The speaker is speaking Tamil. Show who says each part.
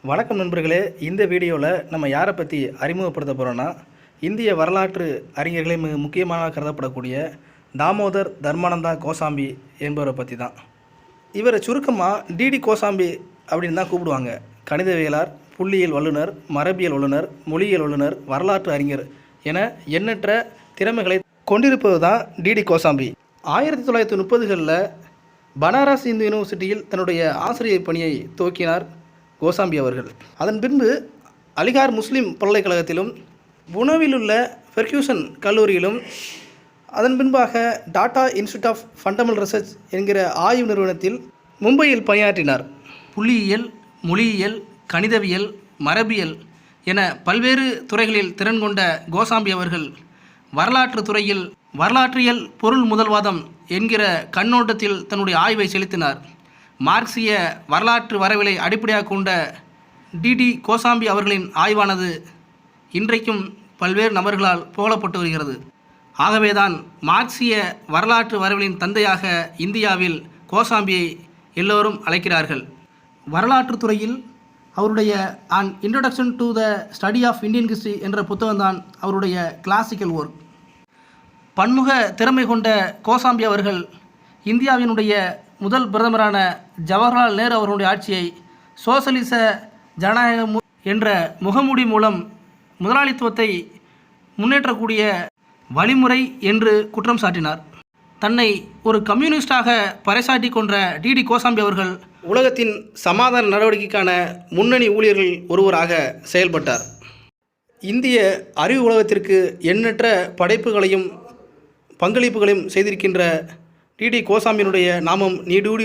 Speaker 1: வணக்கம் நண்பர்களே. இந்த வீடியோவில் நம்ம யாரை பற்றி அறிமுகப்படுத்த போகிறோன்னா, இந்திய வரலாற்று அறிஞர்களே மிக முக்கியமாக கருதப்படக்கூடிய தாமோதர் தர்மானந்தா கோசாம்பி என்பவரை பற்றி தான். இவரை சுருக்கமாக டிடி கோசாம்பி அப்படின்னு தான் கூப்பிடுவாங்க. கணிதவியலார், புள்ளியியல் வல்லுநர், மரபியல் வல்லுநர், மொழியியல் வல்லுநர், வரலாற்று அறிஞர் என எண்ணற்ற திறமைகளை கொண்டிருப்பது தான் டிடி கோசாம்பி. 1930களில் பனாரஸ் இந்து யூனிவர்சிட்டியில் தன்னுடைய ஆசிரியர் பணியை துவக்கினார் கோசாம்பி அவர்கள். அதன் பின்பு அலிகார் முஸ்லீம் பல்கலைக்கழகத்திலும், புனேவிலுள்ள ஃபெர்குசன் கல்லூரியிலும், அதன் பின்பாக Tata institute of fundamental research என்கிற ஆய்வு நிறுவனத்தில் மும்பையில் பணியாற்றினார். புள்ளியியல், மொழியியல், கணிதவியல், மரபியல் என பல்வேறு துறைகளில் திறன் கொண்ட கோசாம்பி அவர்கள் வரலாற்று துறையில் வரலாற்றியல் பொருள் முதல்வாதம் என்கிற கண்ணோட்டத்தில் தன்னுடைய ஆய்வை செலுத்தினார். மார்க்சிய வரலாற்று வரவிலை அடிப்படையாக கொண்ட டிடி கோசாம்பி அவர்களின் ஆய்வானது இன்றைக்கும் பல்வேறு நபர்களால் புகழப்பட்டு வருகிறது. ஆகவேதான் மார்க்சிய வரலாற்று வரவிலின் தந்தையாக இந்தியாவில் கோசாம்பியை எல்லோரும் அழைக்கிறார்கள். வரலாற்று துறையில் அவருடைய an introduction to the study of Indian history என்ற புத்தகம்தான் அவருடைய கிளாசிக்கல் ஒர்க். பன்முக திறமை கொண்ட கோசாம்பி அவர்கள் இந்தியாவினுடைய முதல் பிரதமரான ஜவஹர்லால் நேரு அவர்களுடைய ஆட்சியை சோசலிச ஜனநாயக என்ற முகமூடி மூலம் முதலாளித்துவத்தை முன்னேற்றக்கூடிய வழிமுறை என்று குற்றம் சாட்டினார். தன்னை ஒரு கம்யூனிஸ்டாக பறைசாட்டி கொன்ற டிடி கோசாம்பி அவர்கள் உலகத்தின் சமாதான நடவடிக்கைக்கான முன்னணி ஊழியர்கள் ஒருவராக செயல்பட்டார். இந்திய அறிவு உலகத்திற்கு எண்ணற்ற படைப்புகளையும் பங்களிப்புகளையும் செய்திருக்கின்ற டிடி கோசாம்பியினுடைய நாமம் நீடூடி